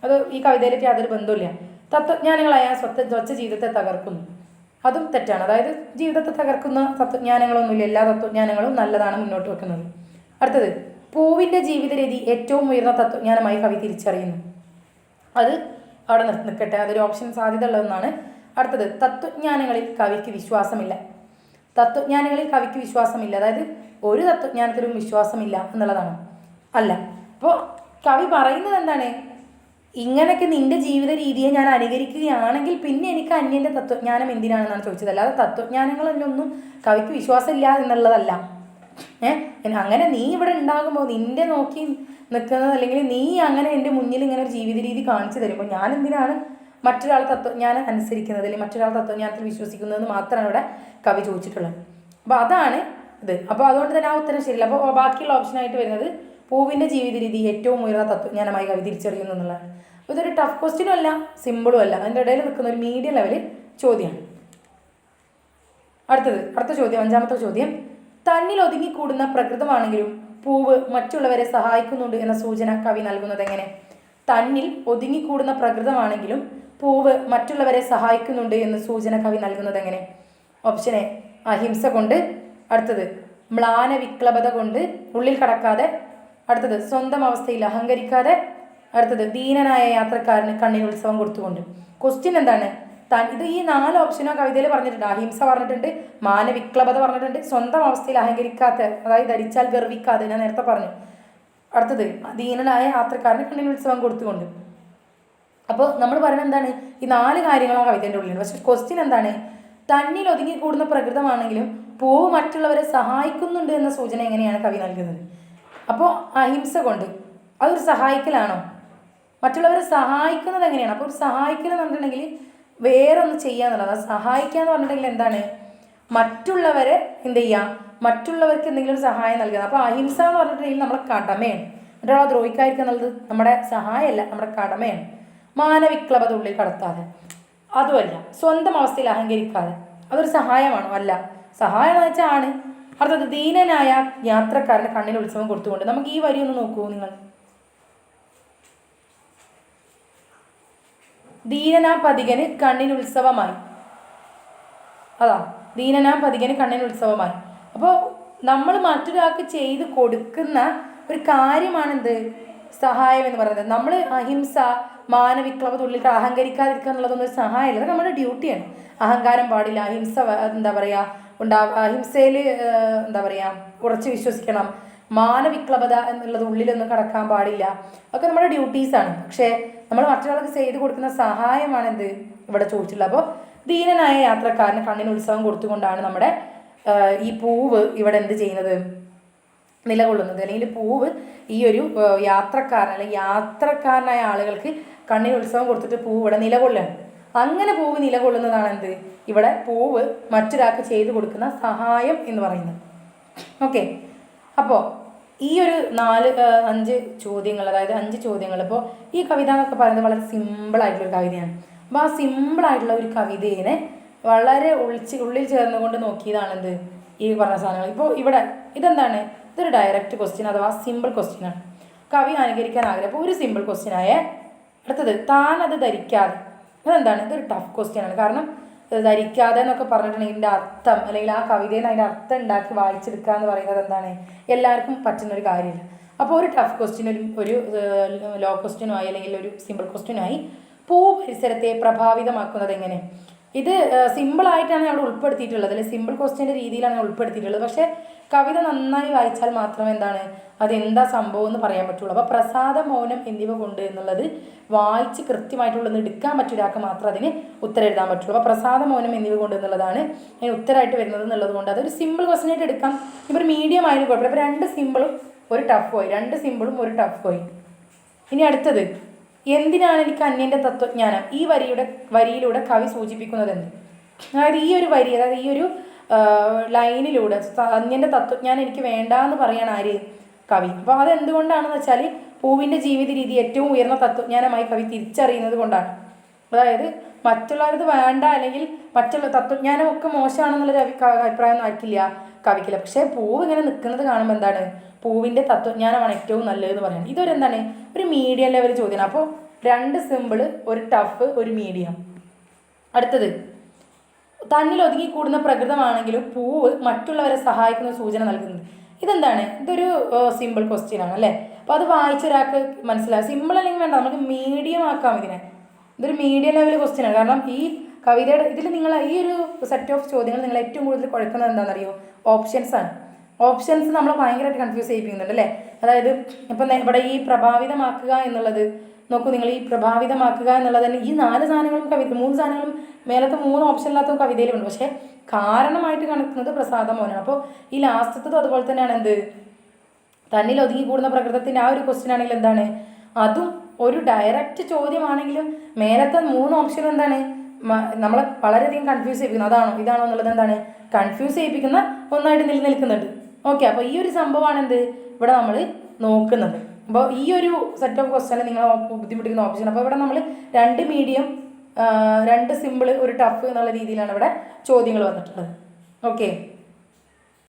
അത് ഈ കവിതയിലേക്ക് യാതൊരു ബന്ധമില്ല. തത്വജ്ഞാനങ്ങളായ സ്വച്ഛ ജീവിതത്തെ തകർക്കുന്നു, അതും തെറ്റാണ്. അതായത് ജീവിതത്തെ തകർക്കുന്ന തത്വജ്ഞാനങ്ങളൊന്നുമില്ല, എല്ലാ തത്വജ്ഞാനങ്ങളും നല്ലതാണ് മുന്നോട്ട് വെക്കുന്നത്. അടുത്തത്, പൂവിൻ്റെ ജീവിത രീതി ഏറ്റവും ഉയർന്ന തത്വജ്ഞാനമായി കവി തിരിച്ചറിയുന്നു. അത് അവിടെ നിൽക്കട്ടെ, അതൊരു ഓപ്ഷൻ സാധ്യത ഉള്ളതെന്നാണ്. അടുത്തത്, തത്വജ്ഞാനങ്ങളിൽ കവിക്ക് വിശ്വാസമില്ല. തത്വജ്ഞാനങ്ങളിൽ കവിക്ക് വിശ്വാസമില്ല, അതായത് ഒരു തത്വജ്ഞാനത്തിലും വിശ്വാസമില്ല എന്നുള്ളതാണ്. അല്ല, അപ്പോൾ കവി പറയുന്നത് എന്താണ്? ഇങ്ങനെയൊക്കെ നിന്റെ ജീവിത രീതിയെ ഞാൻ അനുകരിക്കുകയാണെങ്കിൽ പിന്നെ എനിക്ക് അന്യൻ്റെ തത്വജ്ഞാനം എന്തിനാണെന്നാണ് ചോദിച്ചത്. അല്ലാതെ തത്വജ്ഞാനങ്ങളൊന്നും കവിക്ക് വിശ്വാസമില്ല എന്നുള്ളതല്ല. അങ്ങനെ നീ ഇവിടെ ഉണ്ടാകുമ്പോൾ നിന്റെ നോക്കി നിൽക്കുന്നത്, അല്ലെങ്കിൽ നീ അങ്ങനെ എൻ്റെ മുന്നിൽ ഇങ്ങനെ ഒരു ജീവിത രീതി കാണിച്ചു തരുമ്പോൾ ഞാൻ എന്തിനാണ് മറ്റൊരാൾ തത്വജ്ഞാനം അനുസരിക്കുന്നത്, അല്ലെങ്കിൽ മറ്റൊരാൾ തത്വജ്ഞാനത്തിൽ വിശ്വസിക്കുന്നതെന്ന് മാത്രമാണ് ഇവിടെ കവി ചോദിച്ചിട്ടുള്ളത്. അപ്പോൾ അതാണ് ഇത്. അപ്പോൾ അതുകൊണ്ട് തന്നെ ആ ഉത്തരം ശരിയല്ല. അപ്പോൾ ബാക്കിയുള്ള ഓപ്ഷനായിട്ട് വരുന്നത് പൂവിൻ്റെ ജീവിത രീതി ഏറ്റവും ഉയർന്ന തത്വജ്ഞാനമായി കവി തിരിച്ചറിയുന്നു എന്നുള്ളതാണ്. അപ്പോൾ ഇതൊരു ടഫ് ക്വസ്റ്റ്യനും അല്ല, സിമ്പിളും അല്ല, അതിൻ്റെ ഇടയിൽ നിൽക്കുന്ന ഒരു മീഡിയം ലെവൽ ചോദ്യമാണ്. അടുത്ത ചോദ്യം, അഞ്ചാമത്തെ ചോദ്യം, തന്നിൽ ഒതുങ്ങിക്കൂടുന്ന പ്രകൃതമാണെങ്കിലും പൂവ് മറ്റുള്ളവരെ സഹായിക്കുന്നുണ്ട് എന്ന സൂചന കവി നൽകുന്നത് എങ്ങനെ? തന്നിൽ ഒതുങ്ങിക്കൂടുന്ന പ്രകൃതമാണെങ്കിലും പൂവ് മറ്റുള്ളവരെ സഹായിക്കുന്നുണ്ട് എന്ന സൂചന കവി നൽകുന്നത് എങ്ങനെ? ഓപ്ഷൻ എ, അഹിംസ കൊണ്ട്. അടുത്തത്, മ്ലാന വിക്ലബത കൊണ്ട്, ഉള്ളിൽ കടക്കാതെ. അടുത്തത്, സ്വന്തം അവസ്ഥയിൽ അഹങ്കരിക്കാതെ. അടുത്തത്, ദീനനായ യാത്രക്കാരന് കണ്ണിന് ഉത്സവം കൊടുത്തുകൊണ്ട്. ക്വസ്റ്റ്യൻ എന്താണ്? ഇത് ഈ 4 ഓപ്ഷനോ കവിതയിൽ പറഞ്ഞിട്ടുണ്ട്. അഹിംസ പറഞ്ഞിട്ടുണ്ട്, മാനവിക്ലബത പറഞ്ഞിട്ടുണ്ട്, സ്വന്തം അവസ്ഥയിൽ അഹങ്കരിക്കാത്ത, അതായത് ധരിച്ചാൽ ഗർവിക്കാതെ, ഞാൻ നേരത്തെ പറഞ്ഞു. അടുത്തത്, ദീനനായ യാത്രക്കാരന് കണ്ണിന് ഉത്സവം കൊടുത്തുകൊണ്ട്. അപ്പോൾ നമ്മൾ പറയുന്നത് എന്താണ്? ഈ 4 കാര്യങ്ങളാണ് കവിതേൻ്റെ ഉള്ളിലുണ്ട്. പക്ഷേ ക്വസ്റ്റ്യൻ എന്താണ്? തന്നിൽ ഒതുങ്ങിക്കൂടുന്ന പ്രകൃതമാണെങ്കിലും പൂവ് മറ്റുള്ളവരെ സഹായിക്കുന്നുണ്ട് എന്ന സൂചന എങ്ങനെയാണ് കവി നൽകുന്നത്? അപ്പോൾ അഹിംസ കൊണ്ട്, അതൊരു സഹായിക്കലാണോ? മറ്റുള്ളവരെ സഹായിക്കുന്നത് എങ്ങനെയാണ്? അപ്പോൾ ഒരു സഹായിക്കൽ എന്ന് പറഞ്ഞിട്ടുണ്ടെങ്കിൽ വേറെ ഒന്ന് ചെയ്യാന്നുള്ളത്. അത് സഹായിക്കുക എന്ന് പറഞ്ഞിട്ടുണ്ടെങ്കിൽ എന്താണ്? മറ്റുള്ളവരെ എന്ത് ചെയ്യുക? മറ്റുള്ളവർക്ക് എന്തെങ്കിലും ഒരു സഹായം നൽകുക. അപ്പോൾ അഹിംസ എന്ന് പറഞ്ഞിട്ടുണ്ടെങ്കിൽ നമ്മുടെ കടമയാണ്. മറ്റൊരാളെ ദ്രോഹിക്കാതിരിക്കുക എന്നുള്ളത് നമ്മുടെ സഹായമല്ല, നമ്മുടെ കടമയാണ്. മാനവിക്ലബത ഉള്ളിൽ കടത്താതെ, അതുമല്ല. സ്വന്തം അവസ്ഥയിൽ അഹങ്കരിക്കാതെ, അതൊരു സഹായമാണോ? അല്ല. സഹായം എന്ന് വെച്ചാൽ ആണ്. അടുത്തത്, ദീനനായ യാത്രക്കാരന് കണ്ണിന് ഉത്സവം കൊടുത്തുകൊണ്ട്. നമുക്ക് ഈ വരി ഒന്ന് നോക്കൂ നിങ്ങൾ. ദീനനാ പതികന് കണ്ണിന് ഉത്സവമായി. അതാ, ദീനനാ പതികന് കണ്ണിന് ഉത്സവമായി. അപ്പോൾ നമ്മൾ മറ്റൊരാൾക്ക് ചെയ്ത് കൊടുക്കുന്ന ഒരു കാര്യമാണെന്ത്? സഹായം എന്ന് പറയുന്നത്. നമ്മൾ അഹിംസ, മാനവിക്ലബത, ഉള്ളിൽ അഹങ്കരിക്കാതിരിക്കുക എന്നുള്ളതൊന്നും ഒരു സഹായമല്ല, അത് നമ്മുടെ ഡ്യൂട്ടിയാണ്. അഹങ്കാരം പാടില്ല, അഹിംസ എന്താ പറയുക അഹിംസയിൽ എന്താ പറയുക ഉറച്ച് വിശ്വസിക്കണം. മാനവിക്ലബത എന്നുള്ളത് ഉള്ളിലൊന്നും കടക്കാൻ പാടില്ല, ഒക്കെ നമ്മുടെ ഡ്യൂട്ടീസാണ്. പക്ഷേ നമ്മൾ മറ്റൊരാൾക്ക് ചെയ്ത് കൊടുക്കുന്ന സഹായമാണെന്ത് ഇവിടെ ചോദിച്ചിട്ടുള്ളത്. അപ്പോൾ ദീനനായ യാത്രക്കാരന് കണ്ണിന് ഉത്സവം കൊടുത്തുകൊണ്ടാണ് നമ്മുടെ ഈ പൂവ് ഇവിടെ എന്ത് ചെയ്യുന്നത്? നിലകൊള്ളുന്നത്. അല്ലെങ്കിൽ പൂവ് ഈ ഒരു യാത്രക്കാരൻ, അല്ലെങ്കിൽ യാത്രക്കാരനായ ആളുകൾക്ക് കണ്ണിന് ഉത്സവം കൊടുത്തിട്ട് പൂവ് ഇവിടെ നിലകൊള്ളുകയാണ്. അങ്ങനെ പൂവ് നിലകൊള്ളുന്നതാണ് എന്ത്? ഇവിടെ പൂവ് മറ്റൊരാൾക്ക് ചെയ്തു കൊടുക്കുന്ന സഹായം എന്ന് പറയുന്നത്. ഓക്കെ, അപ്പോൾ ഈ ഒരു 5 ചോദ്യങ്ങൾ, അതായത് 5 ചോദ്യങ്ങൾ. ഇപ്പോൾ ഈ കവിത എന്നൊക്കെ പറയുന്നത് വളരെ സിമ്പിളായിട്ടുള്ളൊരു കവിതയാണ്. അപ്പോൾ ആ സിമ്പിളായിട്ടുള്ള ഒരു കവിതയെ വളരെ ഉള്ളിൽ ചേർന്നുകൊണ്ട് നോക്കിയതാണെന്ത് ഈ പറഞ്ഞ സാധനങ്ങൾ. ഇപ്പോൾ ഇവിടെ ഇതെന്താണ്? ഇതൊരു ഡയറക്റ്റ് ക്വസ്റ്റ്യൻ അഥവാ സിമ്പിൾ ക്വസ്റ്റ്യനാണ്. കവി അനുകരിക്കാൻ ആഗ്രഹം. അപ്പോൾ ഒരു സിമ്പിൾ ക്വസ്റ്റ്യനായ. അടുത്തത്, താൻ അത് ധരിക്കാതെ. അതെന്താണ്? ഇതൊരു ടഫ് ക്വസ്റ്റ്യനാണ്. കാരണം ധരിക്കാതെ എന്നൊക്കെ പറഞ്ഞിട്ടുണ്ടെങ്കിൽ ഇതിൻ്റെ അർത്ഥം, അല്ലെങ്കിൽ ആ കവിതയിൽ അതിൻ്റെ അർത്ഥം ഉണ്ടാക്കി വായിച്ചെടുക്കുക എന്ന് പറയുന്നത് എന്താണ്? എല്ലാവർക്കും പറ്റുന്നൊരു കാര്യമില്ല. അപ്പോൾ ഒരു ടഫ് ക്വസ്റ്റ്യൻ, ഒരു ലോ ക്വസ്റ്റ്യനുമായി അല്ലെങ്കിൽ ഒരു സിമ്പിൾ ക്വസ്റ്റ്യനായി, പൂ പരിസരത്തെ പ്രഭാവിതമാക്കുന്നത് എങ്ങനെ? ഇത് സിമ്പിളായിട്ടാണ് അവിടെ ഉൾപ്പെടുത്തിയിട്ടുള്ളത്, അല്ലെങ്കിൽ സിമ്പിൾ ക്വസ്റ്റ്യൻ്റെ രീതിയിലാണ് ഉൾപ്പെടുത്തിയിട്ടുള്ളത്. പക്ഷേ കവിത നന്നായി വായിച്ചാൽ മാത്രമേ എന്താണ് അതെന്താ സംഭവം എന്ന് പറയാൻ പറ്റുള്ളൂ. അപ്പോൾ പ്രസാദ മൗനം എന്നിവ കൊണ്ട് എന്നുള്ളത് വായിച്ച് കൃത്യമായിട്ടുള്ളത് എടുക്കാൻ പറ്റൊരാൾക്ക് മാത്രം അതിന് ഉത്തരം എഴുതാൻ പറ്റുള്ളൂ. അപ്പോൾ പ്രസാദ മൗനം എന്നിവ കൊണ്ട് എന്നുള്ളതാണ് അതിന് ഉത്തരമായിട്ട് വരുന്നത് എന്നുള്ളത് കൊണ്ട് അതൊരു സിമ്പിൾ ക്വസ്റ്റ്യൻ ആയിട്ട് എടുക്കാം. ഇപ്പോൾ ഒരു മീഡിയം ആയാലും കുഴപ്പമില്ല. അപ്പോൾ 2 സിമ്പിളും ഒരു ടഫ് പോയി, 2 സിമ്പിളും ഒരു ടഫ് പോയി. ഇനി അടുത്തത്, എന്തിനാണ് എനിക്ക് അന്യൻ്റെ തത്വജ്ഞാനം ഈ വരിയിലൂടെ കവി സൂചിപ്പിക്കുന്നത് എന്ത്? അതായത് ഈ ഒരു വരി, അതായത് ഈ ഒരു ലൈനിലൂടെ അന്യൻ്റെ തത്വജ്ഞാനം എനിക്ക് വേണ്ട എന്ന് പറയാണ് ആര്? കവി. അപ്പോൾ അതെന്തുകൊണ്ടാണെന്ന് വെച്ചാൽ പൂവിൻ്റെ ജീവിത രീതി ഏറ്റവും ഉയർന്ന തത്വജ്ഞാനമായി കവി തിരിച്ചറിയുന്നത് കൊണ്ടാണ്. അതായത് മറ്റുള്ളവരത് വേണ്ട, അല്ലെങ്കിൽ മറ്റുള്ള തത്വജ്ഞാനമൊക്കെ മോശമാണെന്നുള്ളൊരു അഭിപ്രായം ആയിരിക്കില്ല കവിക്കില്ല. പക്ഷേ പൂവ് ഇങ്ങനെ നിൽക്കുന്നത് കാണുമ്പോൾ എന്താണ്, പൂവിൻ്റെ തത്വജ്ഞാനമാണ് ഏറ്റവും നല്ലതെന്ന് പറയുന്നത്. ഇതൊരു എന്താണ്, ഒരു മീഡിയം ലെവൽ ചോദ്യമാണ്. അപ്പോൾ 2 സിമ്പിൾ, ഒരു ടഫ്, ഒരു മീഡിയം. അടുത്തത്, തന്നിൽ ഒതുങ്ങിക്കൂടുന്ന പ്രകൃതമാണെങ്കിലും പൂവ് മറ്റുള്ളവരെ സഹായിക്കുന്ന സൂചന നൽകുന്നത്. ഇതെന്താണ്? ഇതൊരു സിമ്പിൾ ക്വസ്റ്റ്യൻ ആണ് അല്ലേ? അപ്പോൾ അത് വായിച്ച ഒരാൾക്ക് മനസ്സിലാവും. സിമ്പിൾ അല്ലെങ്കിൽ വേണ്ട, നമുക്ക് മീഡിയം ആക്കാം ഇതിനെ. ഇതൊരു മീഡിയം ലെവൽ ക്വസ്റ്റ്യൻ ആണ്. കാരണം ഈ കവിതയുടെ ഇതിൽ നിങ്ങൾ ഈ ഒരു സെറ്റ് ഓഫ് ചോദ്യങ്ങൾ നിങ്ങൾ ഏറ്റവും കൂടുതൽ കുഴക്കുന്നത് എന്താണെന്നറിയോ? ഓപ്ഷൻസ് ആണ്. ഓപ്ഷൻസ് നമ്മൾ ഭയങ്കരമായിട്ട് കൺഫ്യൂസ് ചെയ്യിപ്പിക്കുന്നുണ്ട് അല്ലേ? അതായത് ഇപ്പം ഇവിടെ ഈ പ്രഭാവിതമാക്കുക എന്നുള്ളത് നോക്കൂ, നിങ്ങൾ ഈ പ്രഭാവിതമാക്കുക എന്നുള്ളത് തന്നെ ഈ 4 സാധനങ്ങളും 3 സാധനങ്ങളും മേലത്തെ 3 ഓപ്ഷനില്ലാത്തതും കവിതയിലുണ്ട്. പക്ഷേ കാരണമായിട്ട് കണക്കുന്നത് പ്രസാദ മൗനമാണ്. അപ്പോൾ ഈ ലാസ്റ്റത്തതും അതുപോലെ തന്നെയാണ്. എന്ത്? തന്നിൽ ഒതുങ്ങിക്കൂടുന്ന പ്രകൃതത്തിൻ്റെ ആ ഒരു ക്വസ്റ്റ്യൻ ആണെങ്കിൽ എന്താണ്, അതും ഒരു ഡയറക്റ്റ് ചോദ്യമാണെങ്കിലും മേലത്തെ 3 ഓപ്ഷനും എന്താണ് നമ്മളെ വളരെയധികം കൺഫ്യൂസ് ചെയ്യിപ്പിക്കുന്നത്. അതാണോ ഇതാണോ എന്നുള്ളത് എന്താണ് കൺഫ്യൂസ് ചെയ്യിപ്പിക്കുന്ന ഒന്നായിട്ട് നിലനിൽക്കുന്നുണ്ട്. ഓക്കെ, അപ്പോൾ ഈ ഒരു സംഭവമാണ് എന്ത് ഇവിടെ നമ്മൾ നോക്കുന്നത്. അപ്പോൾ ഈ ഒരു സെറ്റ് ഓഫ് ക്വസ്റ്റ്യൻ നിങ്ങൾ ബുദ്ധിമുട്ടിക്കുന്ന ഓപ്ഷൻ. അപ്പോൾ ഇവിടെ നമ്മൾ 2 മീഡിയം, 2 സിമ്പിൾ, ഒരു ടഫ് എന്നുള്ള രീതിയിലാണ് ഇവിടെ ചോദ്യങ്ങൾ വന്നിട്ടുള്ളത്. ഓക്കെ.